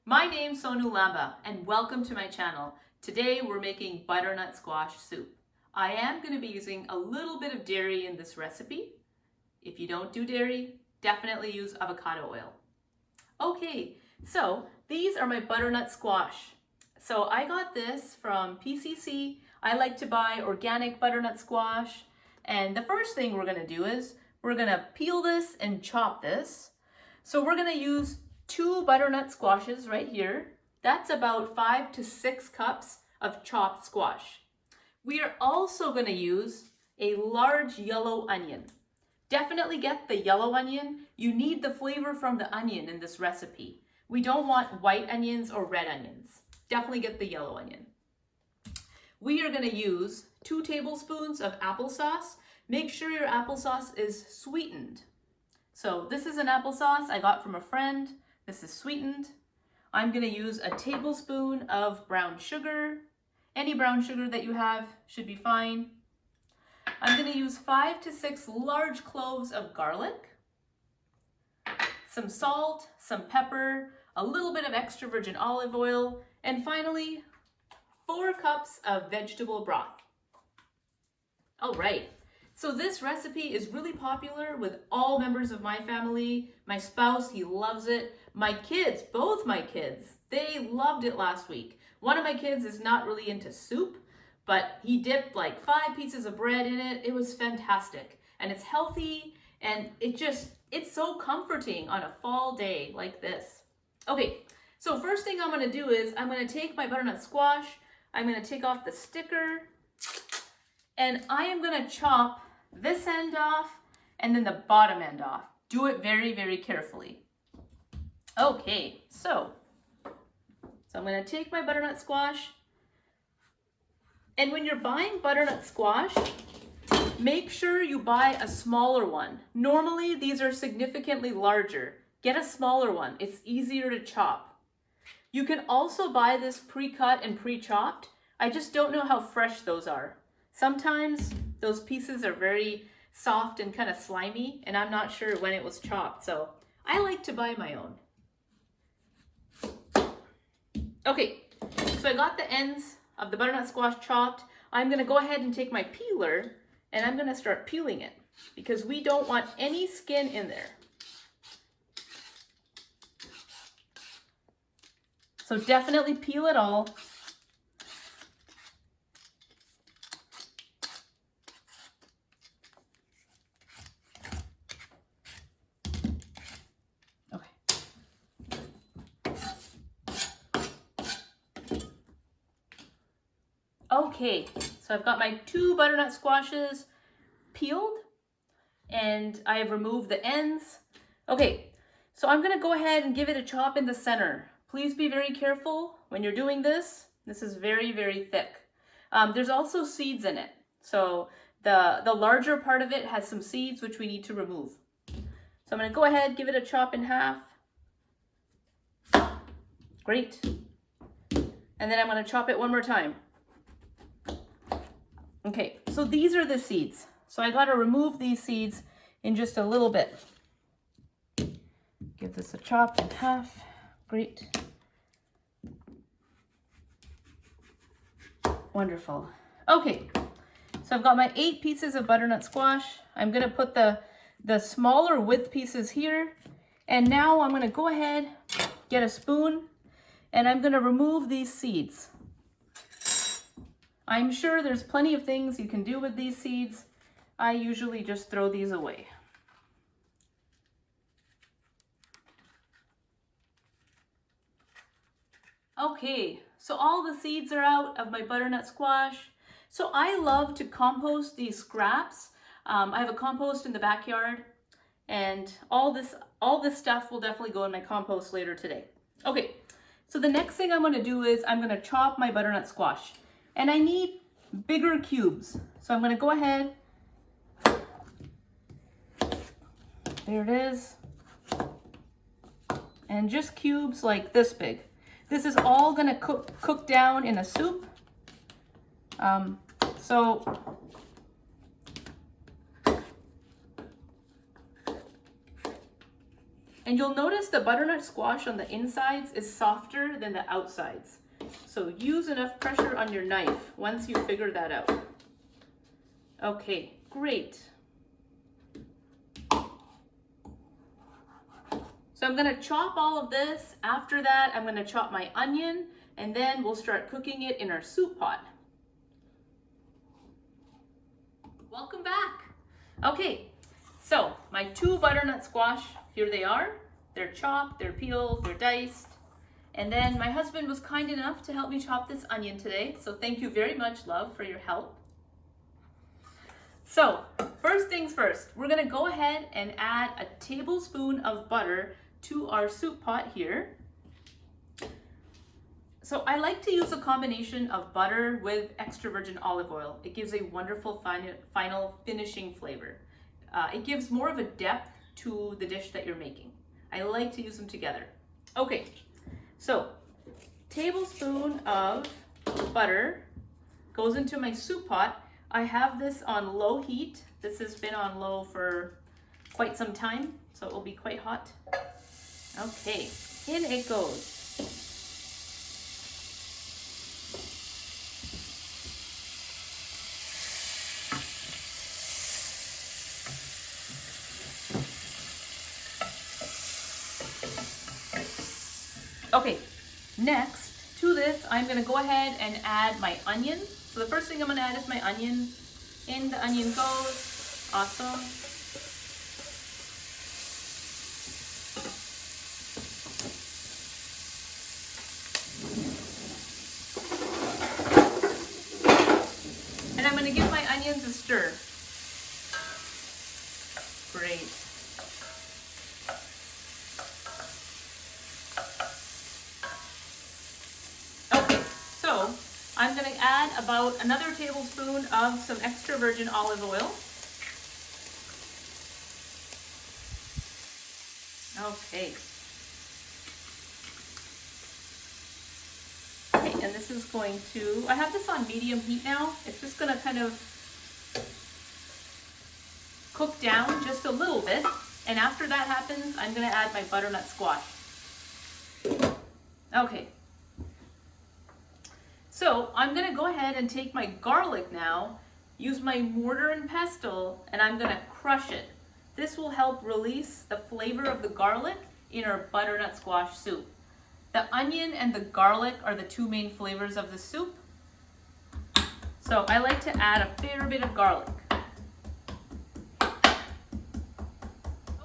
My name's Sonu Lamba and welcome to my channel. Today we're making butternut squash soup. I am going to be using a little bit of dairy in this recipe. If you don't do dairy, definitely use avocado oil. Okay, so these are my butternut squash. So I got this from PCC. I like to buy organic butternut squash. And the first thing we're going to do is we're going to peel this and chop this. So we're going to use 2 butternut squashes right here. That's about 5 to 6 cups of chopped squash. We are also going to use a large yellow onion. Definitely get the yellow onion. You need the flavor from the onion in this recipe. We don't want white onions or red onions. Definitely get the yellow onion. We are going to use 2 tablespoons of applesauce. Make sure your applesauce is sweetened. So this is an applesauce I got from a friend. This is sweetened. I'm going to use a tablespoon of brown sugar. Any brown sugar that you have should be fine. I'm going to use 5 to 6 large cloves of garlic, some salt, some pepper, a little bit of extra virgin olive oil, and finally 4 cups of vegetable broth. All right. So this recipe is really popular with all members of my family. My spouse, he loves it. My kids, both my kids, they loved it last week. One of my kids is not really into soup, but he dipped like 5 pieces of bread in it. It was fantastic. And it's healthy and it's so comforting on a fall day like this. Okay, so first thing I'm gonna do is I'm gonna take my butternut squash, I'm gonna take off the sticker, and I am gonna chop this end off and then the bottom end off. Do it very, very carefully. Okay, so I'm gonna take my butternut squash, and when you're buying butternut squash, make sure you buy a smaller one. Normally, these are significantly larger. Get a smaller one. It's easier to chop. You can also buy this pre-cut and pre-chopped. I just don't know how fresh those are. Sometimes those pieces are very soft and kind of slimy, and I'm not sure when it was chopped, so I like to buy my own. Okay, so I got the ends of the butternut squash chopped. I'm going to go ahead and take my peeler, and I'm going to start peeling it, because we don't want any skin in there. So definitely peel it all. Okay, so I've got my 2 butternut squashes peeled and I have removed the ends. Okay, so I'm gonna go ahead and give it a chop in the center. Please be very careful when you're doing this. This is very, very thick. There's also seeds in it. So the larger part of it has some seeds which we need to remove. So I'm gonna go ahead, give it a chop in half. Great. And then I'm gonna chop it one more time. Okay, so these are the seeds. So I gotta remove these seeds in just a little bit. Give this a chop in half. Great. Wonderful. Okay, so I've got my 8 pieces of butternut squash. I'm gonna put the smaller width pieces here. And now I'm gonna go ahead, get a spoon, and I'm gonna remove these seeds. I'm sure there's plenty of things you can do with these seeds. I usually just throw these away. Okay, so all the seeds are out of my butternut squash. So I love to compost these scraps. I have a compost in the backyard, and all this stuff will definitely go in my compost later today. Okay, so the next thing I'm gonna do is I'm gonna chop my butternut squash. And I need bigger cubes. So I'm gonna go ahead. There it is. And just cubes like this big. This is all gonna cook down in a soup. And you'll notice the butternut squash on the insides is softer than the outsides. So use enough pressure on your knife once you figure that out. Okay, great. So I'm gonna chop all of this. After that, I'm gonna chop my onion, and then we'll start cooking it in our soup pot. Welcome back. Okay, so my 2 butternut squash, here they are. They're chopped, they're peeled, they're diced. And then my husband was kind enough to help me chop this onion today. So thank you very much, love, for your help. So first things first, we're gonna go ahead and add a tablespoon of butter to our soup pot here. So I like to use a combination of butter with extra virgin olive oil. It gives a wonderful final finishing flavor. It gives more of a depth to the dish that you're making. I like to use them together. Okay, so tablespoon of butter goes into my soup pot. I have this on low heat. This has been on low for quite some time, so it will be quite hot. Okay, in it goes. Okay, next to this, I'm gonna go ahead and add my onion. So the first thing I'm gonna add is my onion. In the onion goes. Awesome. And I'm gonna give my onions a stir. Great. I'm going to add about another tablespoon of some extra virgin olive oil. Okay. Okay, and this is going to, I have this on medium heat now. It's just going to kind of cook down just a little bit. And after that happens, I'm going to add my butternut squash. Okay. So I'm gonna go ahead and take my garlic now, use my mortar and pestle, and I'm gonna crush it. This will help release the flavor of the garlic in our butternut squash soup. The onion and the garlic are the 2 main flavors of the soup. So I like to add a fair bit of garlic.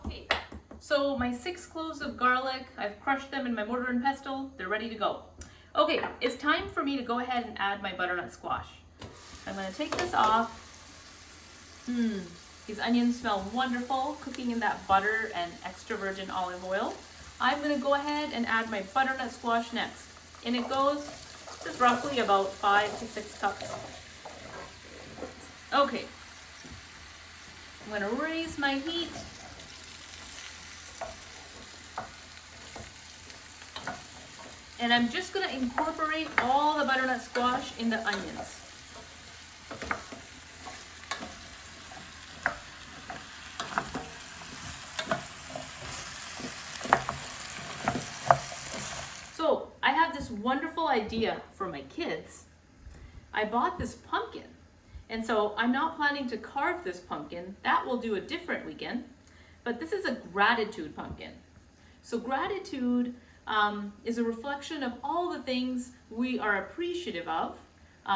Okay, so my 6 cloves of garlic, I've crushed them in my mortar and pestle, they're ready to go. Okay, it's time for me to go ahead and add my butternut squash. I'm gonna take this off. These onions smell wonderful, cooking in that butter and extra virgin olive oil. I'm gonna go ahead and add my butternut squash next. And it goes just roughly about 5 to 6 cups. Okay, I'm gonna raise my heat. And I'm just gonna incorporate all the butternut squash in the onions. So I have this wonderful idea for my kids. I bought this pumpkin. And so I'm not planning to carve this pumpkin. That will do a different weekend. But this is a gratitude pumpkin. So gratitude is a reflection of all the things we are appreciative of,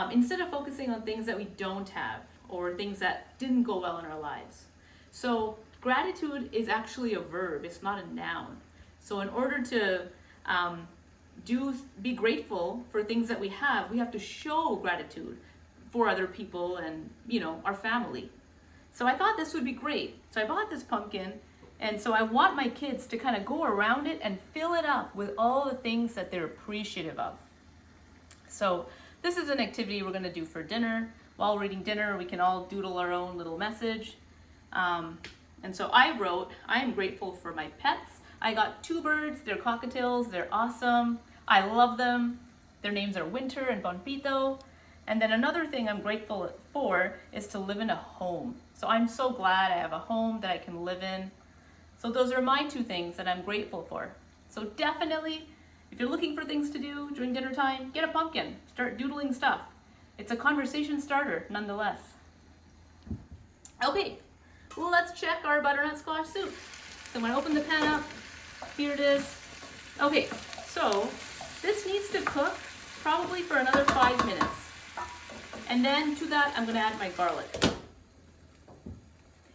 instead of focusing on things that we don't have or things that didn't go well in our lives. So gratitude is actually a verb, it's not a noun. So in order to be grateful for things that we have to show gratitude for other people and, our family. So I thought this would be great. So I bought this pumpkin. And so I want my kids to kind of go around it and fill it up with all the things that they're appreciative of. So this is an activity we're going to do for dinner. While we're eating dinner, we can all doodle our own little message. And so I wrote, I am grateful for my pets. I got 2 birds, they're cockatiels, they're awesome. I love them. Their names are Winter and Bonfito. And then another thing I'm grateful for is to live in a home. So I'm so glad I have a home that I can live in. So those are my two things that I'm grateful for. So definitely, if you're looking for things to do during dinner time, get a pumpkin, start doodling stuff. It's a conversation starter nonetheless. Okay, well, let's check our butternut squash soup. So I'm gonna open the pan up. Here it is. Okay, so this needs to cook probably for another 5 minutes. And then to that, I'm gonna add my garlic.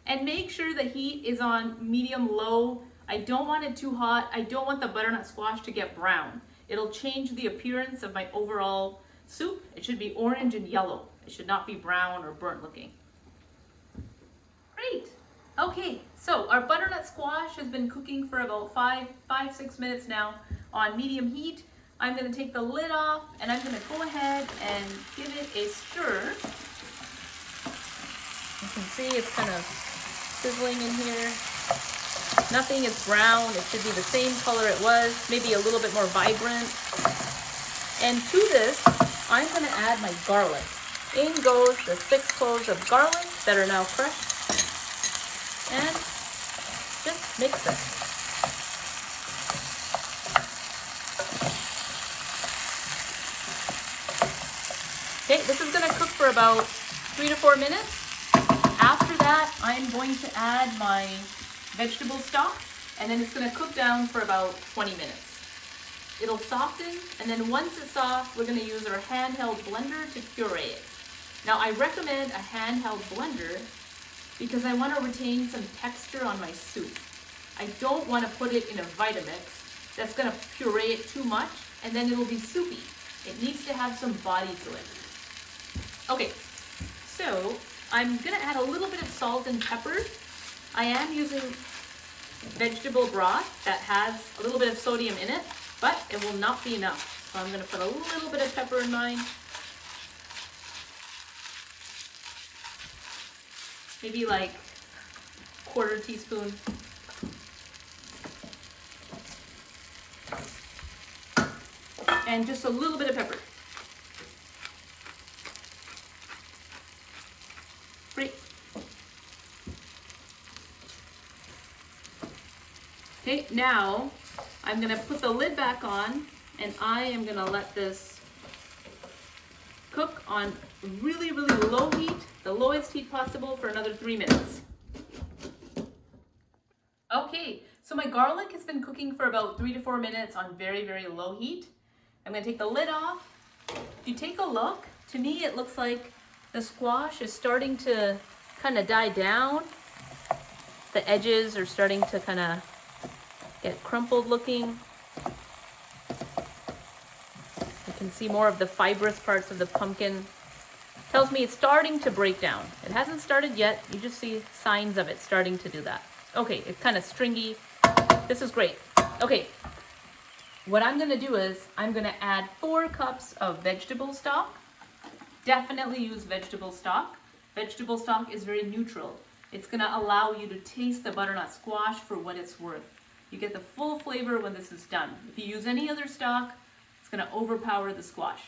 And make sure the heat is on medium-low. I don't want it too hot. I don't want the butternut squash to get brown. It'll change the appearance of my overall soup. It should be orange and yellow. It should not be brown or burnt looking. Great. Okay, so our butternut squash has been cooking for about 5-6 minutes now on medium heat. I'm going to take the lid off and I'm going to go ahead and give it a stir. You can see it's kind of sizzling in here. Nothing is brown. It should be the same color it was, maybe a little bit more vibrant. And to this, I'm going to add my garlic. In goes the 6 cloves of garlic that are now crushed. And just mix it. Okay, this is going to cook for about 3 to 4 minutes. After that, I'm going to add my vegetable stock, and then it's going to cook down for about 20 minutes. It'll soften, and then once it's soft, we're going to use our handheld blender to puree it. Now, I recommend a handheld blender because I want to retain some texture on my soup. I don't want to put it in a Vitamix that's going to puree it too much, and then it'll be soupy. It needs to have some body to it. Okay, so I'm going to add a little bit of salt and pepper. I am using vegetable broth that has a little bit of sodium in it, but it will not be enough. So I'm going to put a little bit of pepper in mine. Maybe like 1/4 teaspoon. And just a little bit of pepper. Great. Okay, now I'm going to put the lid back on and I am going to let this cook on really, really low heat, the lowest heat possible, for another 3 minutes. Okay, so my garlic has been cooking for about 3 to 4 minutes on very, very low heat. I'm going to take the lid off. If you take a look, to me it looks like the squash is starting to kind of die down. The edges are starting to kind of get crumpled looking. You can see more of the fibrous parts of the pumpkin. Tells me it's starting to break down. It hasn't started yet. You just see signs of it starting to do that. Okay, it's kind of stringy. This is great. Okay, what I'm going to do is I'm going to add 4 cups of vegetable stock. Definitely use vegetable stock. Vegetable stock is very neutral. It's going to allow you to taste the butternut squash for what it's worth. You get the full flavor when this is done. If you use any other stock, it's going to overpower the squash.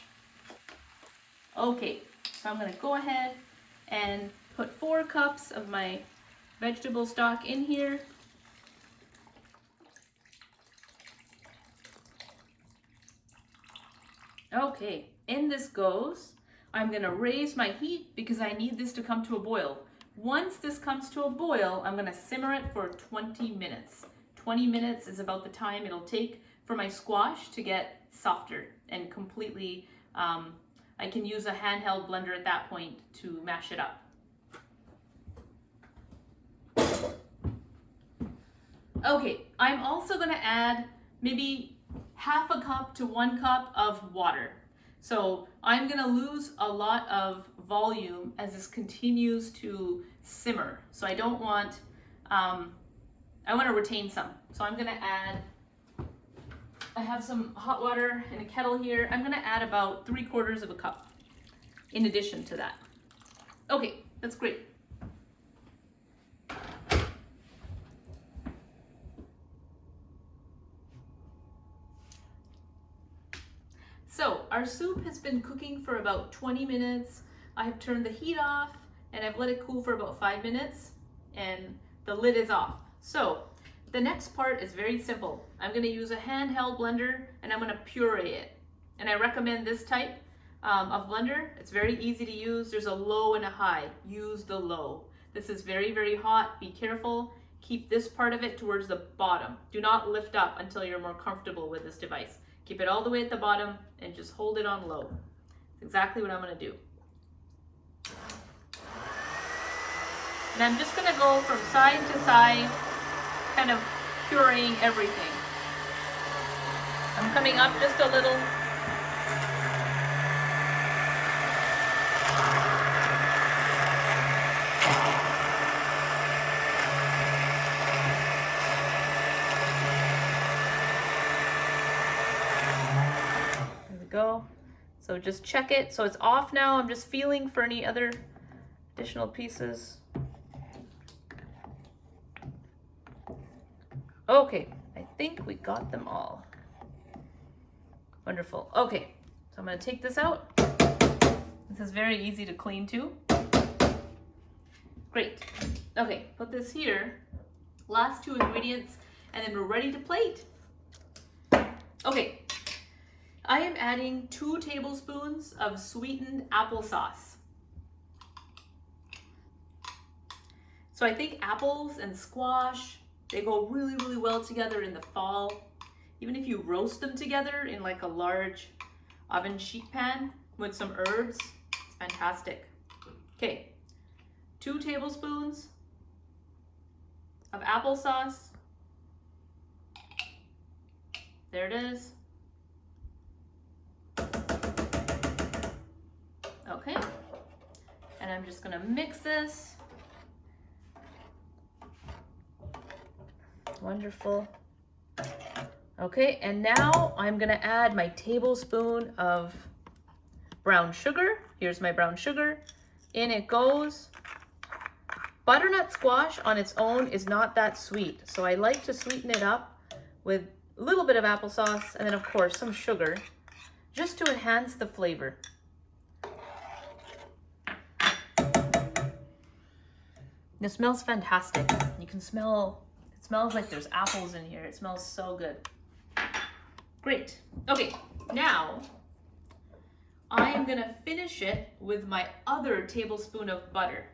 Okay, so I'm going to go ahead and put 4 cups of my vegetable stock in here. Okay, in this goes. I'm going to raise my heat because I need this to come to a boil. Once this comes to a boil, I'm going to simmer it for 20 minutes. 20 minutes is about the time it'll take for my squash to get softer and completely, I can use a handheld blender at that point to mash it up. Okay, I'm also going to add maybe 1/2 cup to 1 cup of water. So I'm going to lose a lot of volume as this continues to simmer. So I don't want, I want to retain some. So I'm going to add, I have some hot water in a kettle here. I'm going to add about 3/4 of a cup in addition to that. Okay, that's great. So our soup has been cooking for about 20 minutes. I have turned the heat off and I've let it cool for about 5 minutes and the lid is off. So the next part is very simple. I'm going to use a handheld blender and I'm going to puree it. And I recommend this type of blender. It's very easy to use. There's a low and a high. Use the low. This is very, very hot. Be careful. Keep this part of it towards the bottom. Do not lift up until you're more comfortable with this device. Keep it all the way at the bottom and just hold it on low. That's exactly what I'm going to do. And I'm just going to go from side to side, kind of pureeing everything. I'm coming up just a little. There we go. So just check it. So it's off now. I'm just feeling for any other additional pieces. Okay, I think we got them all. Wonderful. Okay, so I'm going to take this out. This is very easy to clean too. Great. Okay, put this here. Last two ingredients, and then we're ready to plate. Okay, I am adding 2 tablespoons of sweetened applesauce. So I think apples and squash, they go really, really well together in the fall. Even if you roast them together in like a large oven sheet pan with some herbs, it's fantastic. Okay, 2 tablespoons of applesauce. There it is. Okay, and I'm just gonna mix this. Wonderful. Okay, and now I'm gonna add my tablespoon of brown sugar. Here's my brown sugar. In it goes. Butternut squash on its own is not that sweet, so I like to sweeten it up with a little bit of applesauce and then of course some sugar, just to enhance the flavor. This smells fantastic. You can smell. It smells like there's apples in here. It smells so good. Great. Okay, now I am gonna finish it with my other tablespoon of butter.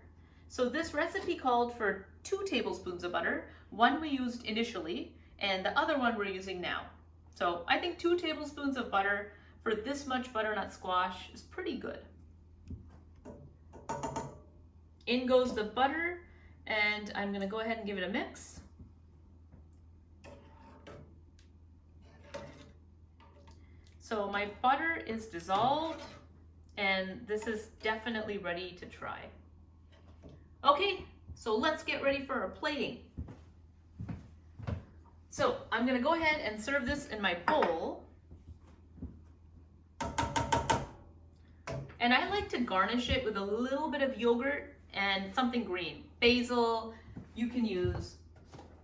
So this recipe called for 2 tablespoons of butter. One we used initially, and the other one we're using now. So I think 2 tablespoons of butter for this much butternut squash is pretty good. In goes the butter, and I'm gonna go ahead and give it a mix. So my butter is dissolved, and this is definitely ready to try. Okay, so let's get ready for our plating. So I'm gonna go ahead and serve this in my bowl. And I like to garnish it with a little bit of yogurt and something green. Basil, you can use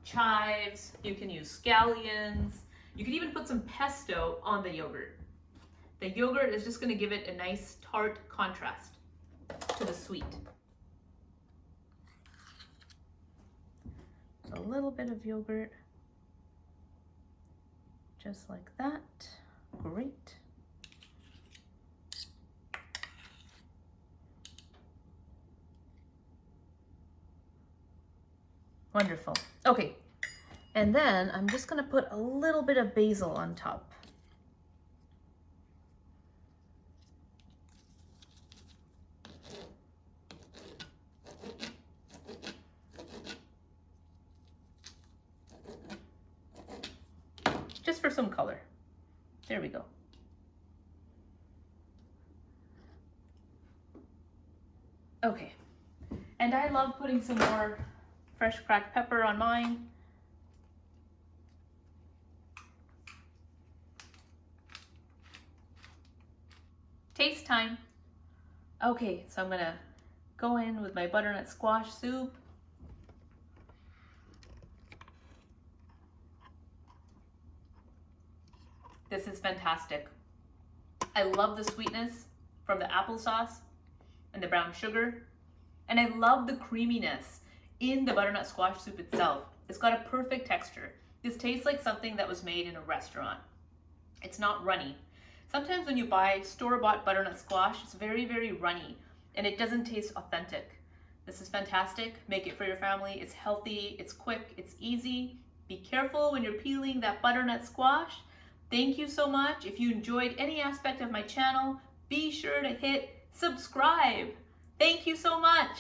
chives, you can use scallions, you can even put some pesto on the yogurt. The yogurt is just going to give it a nice tart contrast to the sweet. So a little bit of yogurt, just like that. Great. Wonderful. Okay, and then I'm just going to put a little bit of basil on top. Just for some color. There we go. Okay, and I love putting some more fresh cracked pepper on mine. Taste time. Okay, so I'm gonna go in with my butternut squash soup. This is fantastic. I love the sweetness from the applesauce and the brown sugar, and I love the creaminess in the butternut squash soup itself. It's got a perfect texture. This tastes like something that was made in a restaurant. It's not runny. Sometimes when you buy store-bought butternut squash, it's very, very runny and it doesn't taste authentic. This is fantastic. Make it for your family. It's healthy, it's quick, it's easy. Be careful when you're peeling that butternut squash. Thank you so much. If you enjoyed any aspect of my channel, be sure to hit subscribe. Thank you so much.